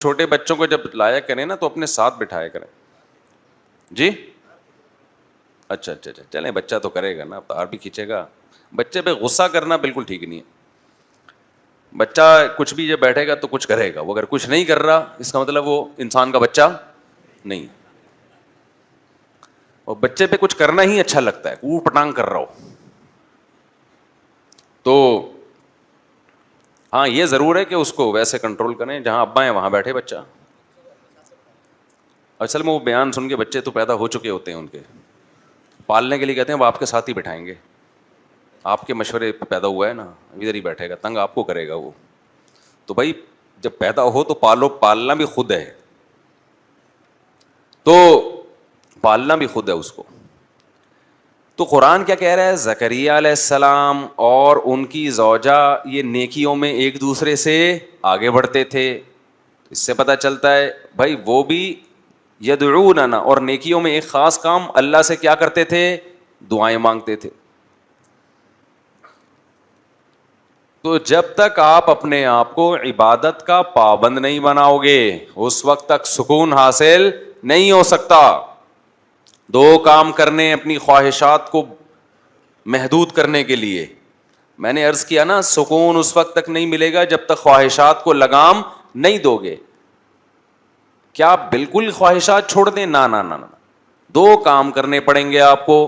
چھوٹے بچوں کو جب لایا کریں نا تو اپنے ساتھ بٹھایا کریں. جی اچھا اچھا اچھا, چلیں بچہ تو کرے گا نا, تار بھی کھینچے گا. بچے پہ غصہ کرنا بالکل ٹھیک نہیں ہے. بچہ کچھ بھی جب بیٹھے گا تو کچھ کرے گا, وہ اگر کچھ نہیں کر رہا اس کا مطلب وہ انسان کا بچہ نہیں. اور بچے پہ کچھ کرنا ہی اچھا لگتا ہے, اوٹ پٹانگ کر رہا ہو تو ہاں یہ ضرور ہے کہ اس کو ویسے کنٹرول کریں جہاں ابا ہیں وہاں بیٹھے بچہ. اصل میں وہ بیان سن کے بچے تو پیدا ہو چکے ہوتے ہیں, ان کے پالنے کے لیے کہتے ہیں وہ آپ کے ساتھ ہی بٹھائیں گے, آپ کے مشورے پہ پیدا ہوا ہے نا, ادھر ہی بیٹھے گا, تنگ آپ کو کرے گا وہ. تو بھائی جب پیدا ہو تو پالو, پالنا بھی خود ہے, تو پالنا بھی خود ہے اس کو. تو قرآن کیا کہہ رہا ہے, زکریا علیہ السلام اور ان کی زوجہ یہ نیکیوں میں ایک دوسرے سے آگے بڑھتے تھے. اس سے پتہ چلتا ہے بھائی وہ بھی یدعوننا, اور نیکیوں میں ایک خاص کام اللہ سے کیا کرتے تھے, دعائیں مانگتے تھے. تو جب تک آپ اپنے آپ کو عبادت کا پابند نہیں بناؤ گے اس وقت تک سکون حاصل نہیں ہو سکتا. دو کام کرنے اپنی خواہشات کو محدود کرنے کے لیے, میں نے عرض کیا نا سکون اس وقت تک نہیں ملے گا جب تک خواہشات کو لگام نہیں دو گے. کیا آپ بالکل خواہشات چھوڑ دیں؟ نہ نہ نہ, دو کام کرنے پڑیں گے آپ کو.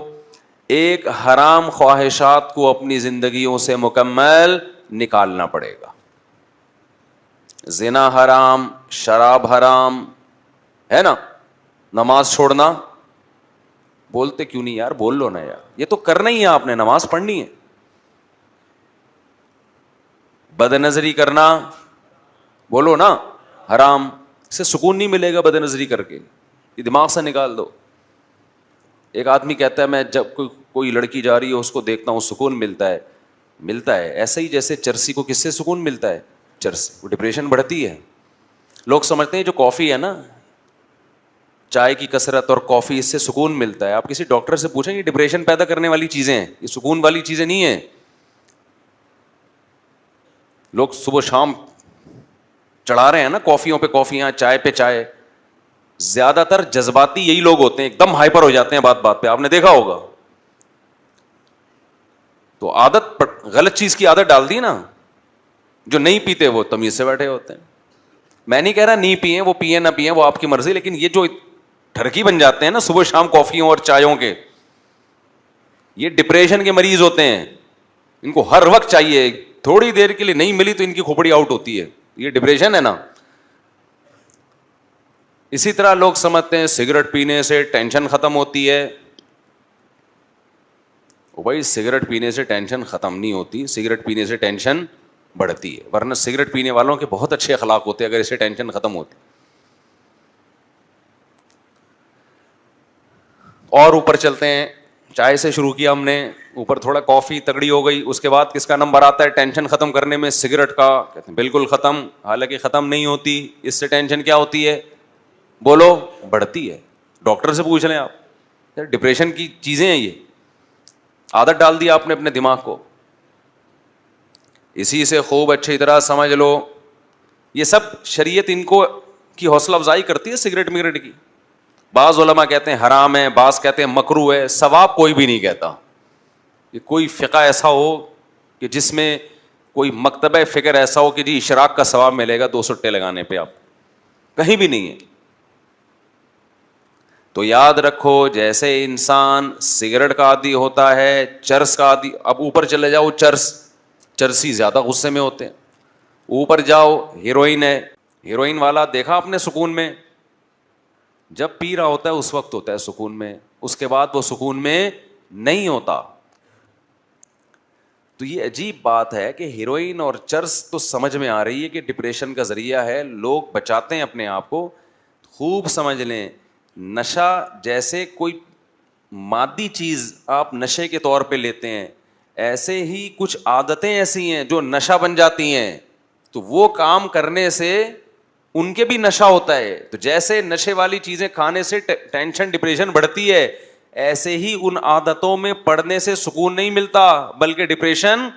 ایک, حرام خواہشات کو اپنی زندگیوں سے مکمل نکالنا پڑے گا. زنا حرام, شراب حرام ہے نا, نماز چھوڑنا, بولتے کیوں نہیں یار, بول لو نا یار, یہ تو کرنا ہی ہے آپ نے, نماز پڑھنی ہے. بد نظری کرنا, بولو نا حرام, اس سے سکون نہیں ملے گا بد نظری کر کے, یہ دماغ سے نکال دو. ایک آدمی کہتا ہے میں جب کوئی لڑکی جا رہی ہے اس کو دیکھتا ہوں سکون ملتا ہے. ملتا ہے ایسا ہی جیسے چرسی کو کس سے سکون ملتا ہے, چرس, وہ ڈپریشن بڑھتی ہے. لوگ سمجھتے ہیں جو کافی ہے نا, چائے کی کثرت اور کافی, اس سے سکون ملتا ہے. آپ کسی ڈاکٹر سے پوچھیں یہ ڈپریشن پیدا کرنے والی چیزیں ہیں, یہ سکون والی چیزیں نہیں ہیں. لوگ صبح شام چڑھا رہے ہیں نا کافیوں پہ کافیاں, چائے پہ چائے. زیادہ تر جذباتی یہی لوگ ہوتے ہیں, ایک دم ہائپر ہو جاتے ہیں بات بات پہ, آپ نے دیکھا ہوگا. تو عادت غلط چیز کی عادت ڈال دی نا. جو نہیں پیتے وہ تمیز سے بیٹھے ہوتے ہیں. میں نہیں کہہ رہا نہیں پئیں, وہ پئیں نہ پئیں وہ آپ کی مرضی, لیکن یہ جو ٹھرکی بن جاتے ہیں نا صبح شام کافیوں اور چایوں کے, یہ ڈپریشن کے مریض ہوتے ہیں. ان کو ہر وقت چاہیے, تھوڑی دیر کے لیے نہیں ملی تو ان کی کھوپڑی آؤٹ ہوتی ہے. یہ ڈپریشن ہے نا. اسی طرح لوگ سمجھتے ہیں سگریٹ پینے سے ٹینشن ختم ہوتی ہے. بھائی سگریٹ پینے سے ٹینشن ختم نہیں ہوتی, سگریٹ پینے سے ٹینشن بڑھتی ہے. ورنہ سگریٹ پینے والوں کے بہت اچھے اخلاق ہوتے ہیں اگر اسے ٹینشن ختم ہوتی. اور اوپر چلتے ہیں, چائے سے شروع کیا ہم نے, اوپر تھوڑا کافی تگڑی ہو گئی, اس کے بعد کس کا نمبر آتا ہے ٹینشن ختم کرنے میں, سگریٹ کا. کہتے ہیں بالکل ختم, حالانکہ ختم نہیں ہوتی. اس سے ٹینشن کیا ہوتی ہے, بولو, بڑھتی ہے. ڈاکٹر سے پوچھ لیں آپ, ڈپریشن کی چیزیں ہیں یہ, عادت ڈال دی آپ نے اپنے دماغ کو. اسی سے خوب اچھی طرح سمجھ لو یہ سب شریعت ان کو کی حوصلہ افزائی کرتی ہے سگریٹ مگریٹ کی. بعض علماء کہتے ہیں حرام ہے, بعض کہتے ہیں مکروہ ہے, ثواب کوئی بھی نہیں کہتا. کہ کوئی فقہ ایسا ہو کہ جس میں کوئی مکتبہ فکر ایسا ہو کہ جی اشراق کا ثواب ملے گا 2 سٹے لگانے پہ, آپ کہیں بھی نہیں ہے. تو یاد رکھو جیسے انسان سگریٹ کا عادی ہوتا ہے, چرس کا عادی, اب اوپر چلے جاؤ چرسی زیادہ غصے میں ہوتے ہیں. اوپر جاؤ ہیروئن ہے, ہیروئن والا دیکھا آپ نے سکون میں, جب پی رہا ہوتا ہے اس وقت ہوتا ہے سکون میں, اس کے بعد وہ سکون میں نہیں ہوتا. تو یہ عجیب بات ہے کہ ہیروئن اور چرس تو سمجھ میں آ رہی ہے کہ ڈپریشن کا ذریعہ ہے, لوگ بچاتے ہیں اپنے آپ کو. خوب سمجھ لیں, نشہ جیسے کوئی مادی چیز آپ نشے کے طور پہ لیتے ہیں, ایسے ہی کچھ عادتیں ایسی ہیں جو نشہ بن جاتی ہیں. تو وہ کام کرنے سے ان کے بھی نشہ ہوتا ہے. تو جیسے نشے والی چیزیں کھانے سے ٹینشن ڈپریشن بڑھتی ہے, ایسے ہی ان عادتوں میں پڑنے سے سکون نہیں ملتا, بلکہ ڈپریشن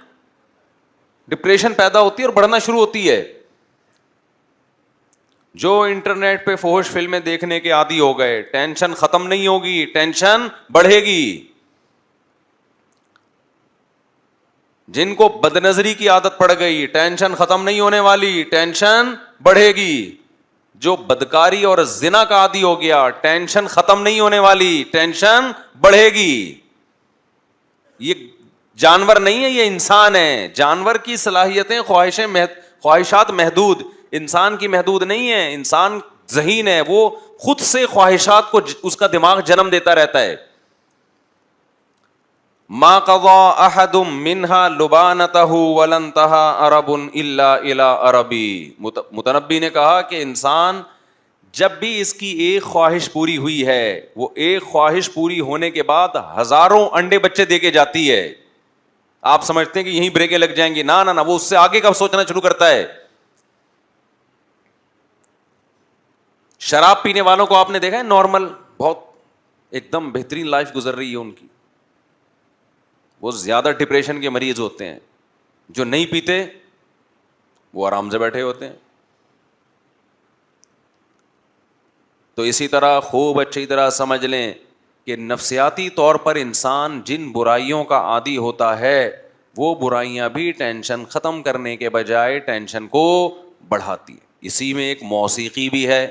پیدا ہوتی ہے اور بڑھنا شروع ہوتی ہے. جو انٹرنیٹ پہ فحش فلمیں دیکھنے کے عادی ہو گئے, ٹینشن ختم نہیں ہوگی, ٹینشن بڑھے گی. جن کو بدنظری کی عادت پڑ گئی, ٹینشن ختم نہیں ہونے والی, ٹینشن بڑھے گی. جو بدکاری اور زنا کا عادی ہو گیا, ٹینشن ختم نہیں ہونے والی, ٹینشن بڑھے گی. یہ جانور نہیں ہے, یہ انسان ہے. جانور کی صلاحیتیں, خواہشات محدود, انسان کی محدود نہیں ہے. انسان ذہین ہے, وہ خود سے خواہشات کو اس کا دماغ جنم دیتا رہتا ہے. ما قضى احد منها لبانته ولا انتهى عرب الا الى عربی. متنبی نے کہا کہ انسان جب بھی اس کی ایک خواہش پوری ہوئی ہے, وہ ایک خواہش پوری ہونے کے بعد ہزاروں انڈے بچے دے کے جاتی ہے. آپ سمجھتے ہیں کہ یہیں بریکیں لگ جائیں گی, نہ نہ نہ, وہ اس سے آگے کا سوچنا شروع کرتا ہے. شراب پینے والوں کو آپ نے دیکھا ہے, نارمل بہت ایک دم بہترین لائف گزر رہی ہے ان کی, وہ زیادہ ڈپریشن کے مریض ہوتے ہیں. جو نہیں پیتے وہ آرام سے بیٹھے ہوتے ہیں. تو اسی طرح خوب اچھی طرح سمجھ لیں کہ نفسیاتی طور پر انسان جن برائیوں کا عادی ہوتا ہے, وہ برائیاں بھی ٹینشن ختم کرنے کے بجائے ٹینشن کو بڑھاتی ہے. اسی میں ایک موسیقی بھی ہے.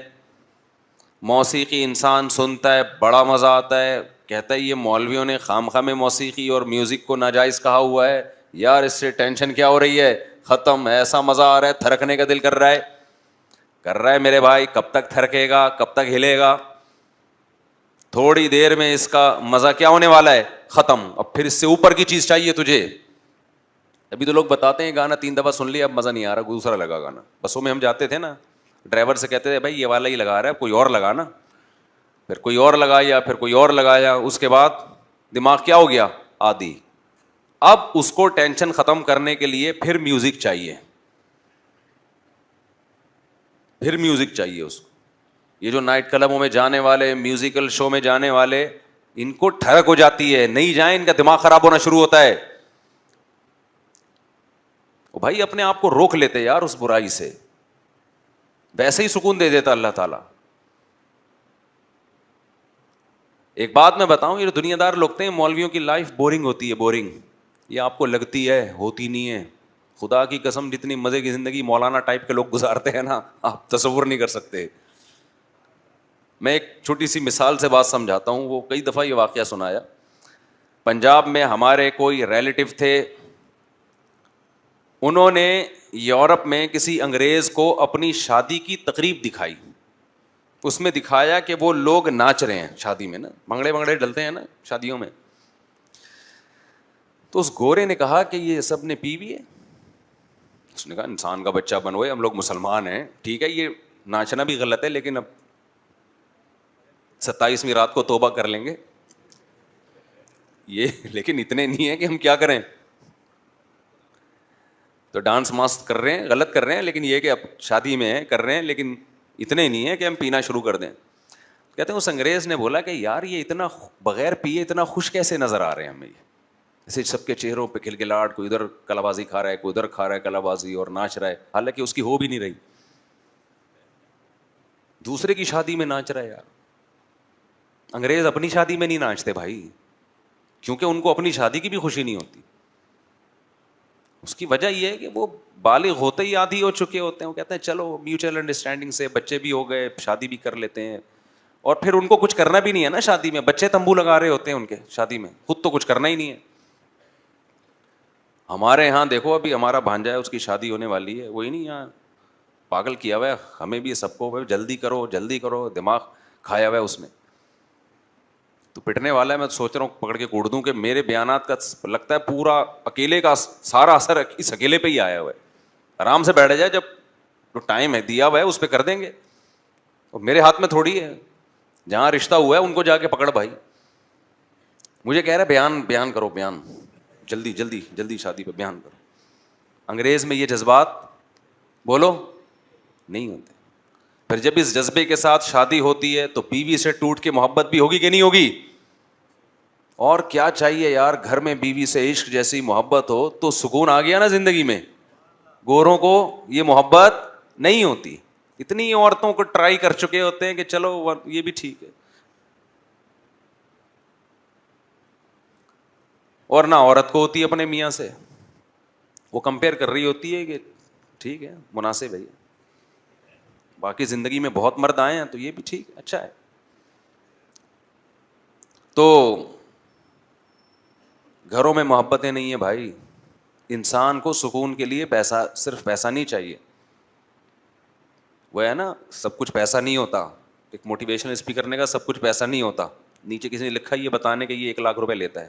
موسیقی انسان سنتا ہے, بڑا مزہ آتا ہے, کہتا ہے یہ مولویوں نے خامخواہ میں موسیقی اور میوزک کو ناجائز کہا ہوا ہے, یار اس سے ٹینشن کیا ہو رہی ہے, ختم, ایسا مزہ آ رہا ہے, تھرکنے کا دل کر رہا ہے میرے بھائی. کب تک تھرکے گا, کب تک ہلے گا؟ تھوڑی دیر میں اس کا مزہ کیا ہونے والا ہے, ختم. اب پھر اس سے اوپر کی چیز چاہیے تجھے. ابھی تو لوگ بتاتے ہیں گانا 3 دفعہ سن لیا, اب مزہ نہیں آ رہا, دوسرا لگا گانا. بسوں میں ہم جاتے تھے نا, ڈرائیور سے کہتے تھے بھائی یہ والا ہی لگا رہا ہے, کوئی اور لگا نا. پھر کوئی اور لگایا, پھر کوئی اور لگایا, اس کے بعد دماغ کیا ہو گیا, عادی. اب اس کو ٹینشن ختم کرنے کے لیے پھر میوزک چاہیے, پھر میوزک چاہیے اس کو. یہ جو نائٹ کلبوں میں جانے والے, میوزیکل شو میں جانے والے, ان کو ٹھڑک ہو جاتی ہے, نہیں جائیں ان کا دماغ خراب ہونا شروع ہوتا ہے. بھائی اپنے آپ کو روک لیتے یار اس برائی سے, ویسے ہی سکون دے دیتا اللہ تعالیٰ. ایک بات میں بتاؤں, یہ دنیا دار لوگ ہیں مولویوں کی لائف بورنگ ہوتی ہے, بورنگ. یہ آپ کو لگتی ہے, ہوتی نہیں ہے. خدا کی قسم جتنی مزے کی زندگی مولانا ٹائپ کے لوگ گزارتے ہیں نا, آپ تصور نہیں کر سکتے. میں ایک چھوٹی سی مثال سے بات سمجھاتا ہوں. وہ کئی دفعہ یہ واقعہ سنایا. پنجاب میں ہمارے کوئی ریلیٹیو تھے, انہوں نے یورپ میں کسی انگریز کو اپنی شادی کی تقریب دکھائی. اس میں دکھایا کہ وہ لوگ ناچ رہے ہیں شادی میں نا, بھنگڑے ڈلتے ہیں نا شادیوں میں. تو اس گورے نے کہا کہ یہ سب نے پی بھی ہے. اس نے کہا انسان کا بچہ بنوئے, ہم لوگ مسلمان ہیں, ٹھیک ہے یہ ناچنا بھی غلط ہے, لیکن اب 27ویں رات کو توبہ کر لیں گے یہ, لیکن اتنے نہیں ہے کہ ہم کیا کریں. تو ڈانس ماست کر رہے ہیں, غلط کر رہے ہیں, لیکن یہ کہ اب شادی میں کر رہے ہیں, لیکن اتنے نہیں ہے کہ ہم پینا شروع کر دیں. کہتے ہیں اس انگریز نے بولا کہ یار یہ اتنا بغیر پیے اتنا خوش کیسے نظر آ رہے ہیں ہمیں, ایسے سب کے چہروں پہ کھلکھلاہٹ, کوئی ادھر کلا بازی کھا رہا ہے, کوئی ادھر کھا رہا ہے کلا بازی اور ناچ رہا ہے, حالانکہ اس کی ہو بھی نہیں رہی, دوسرے کی شادی میں ناچ رہا ہے. یار انگریز اپنی شادی میں نہیں ناچتے بھائی, کیونکہ ان کو اپنی شادی کی بھی خوشی نہیں ہوتی. اس کی وجہ یہ ہے کہ وہ بالغ ہوتے ہی عادی ہو چکے ہوتے ہیں. وہ کہتے ہیں چلو میوچل انڈرسٹینڈنگ سے بچے بھی ہو گئے, شادی بھی کر لیتے ہیں, اور پھر ان کو کچھ کرنا بھی نہیں ہے نا شادی میں. بچے تمبو لگا رہے ہوتے ہیں ان کے شادی میں, خود تو کچھ کرنا ہی نہیں ہے. ہمارے یہاں دیکھو, ابھی ہمارا بھانجا ہے, اس کی شادی ہونے والی ہے, وہی نہیں یہاں پاگل کیا ہوا ہے ہمیں بھی, سب کو جلدی کرو جلدی کرو, دماغ کھایا ہوا ہے اس نے. تو پٹنے والا ہے. میں سوچ رہا ہوں پکڑ کے کوڑ دوں کہ میرے بیانات کا لگتا ہے پورا اکیلے کا سارا اثر اس اکیلے پہ ہی آیا ہوا ہے. آرام سے بیٹھ جائے, جب جو ٹائم ہے دیا ہوا ہے اس پہ کر دیں گے, اور میرے ہاتھ میں تھوڑی ہے. جہاں رشتہ ہوا ہے ان کو جا کے پکڑ بھائی. مجھے کہہ رہا ہے بیان کرو, بیان جلدی جلدی جلدی شادی پہ بیان کرو. انگریز میں یہ جذبات بولو نہیں ہوتے. پھر جب اس جذبے کے ساتھ شادی ہوتی ہے تو بیوی سے ٹوٹ کے محبت بھی ہوگی کہ نہیں ہوگی؟ اور کیا چاہیے یار, گھر میں بیوی سے عشق جیسی محبت ہو تو سکون آ گیا نا زندگی میں. گوروں کو یہ محبت نہیں ہوتی. اتنی عورتوں کو ٹرائی کر چکے ہوتے ہیں کہ چلو یہ بھی ٹھیک ہے. اور نہ عورت کو ہوتی ہے اپنے میاں سے, وہ کمپیئر کر رہی ہوتی ہے کہ ٹھیک ہے مناسب ہے, باقی زندگی میں بہت مرد آئے ہیں تو یہ بھی ٹھیک ہے, اچھا ہے. تو گھروں میں محبتیں نہیں ہیں بھائی. انسان کو سکون کے لیے پیسہ, صرف پیسہ نہیں چاہیے. وہ ہے نا, سب کچھ پیسہ نہیں ہوتا. ایک موٹیویشنل اسپیکر نے کہا سب کچھ پیسہ نہیں ہوتا, نیچے کسی نے لکھا یہ بتانے کہ یہ 1 لاکھ روپے لیتا ہے.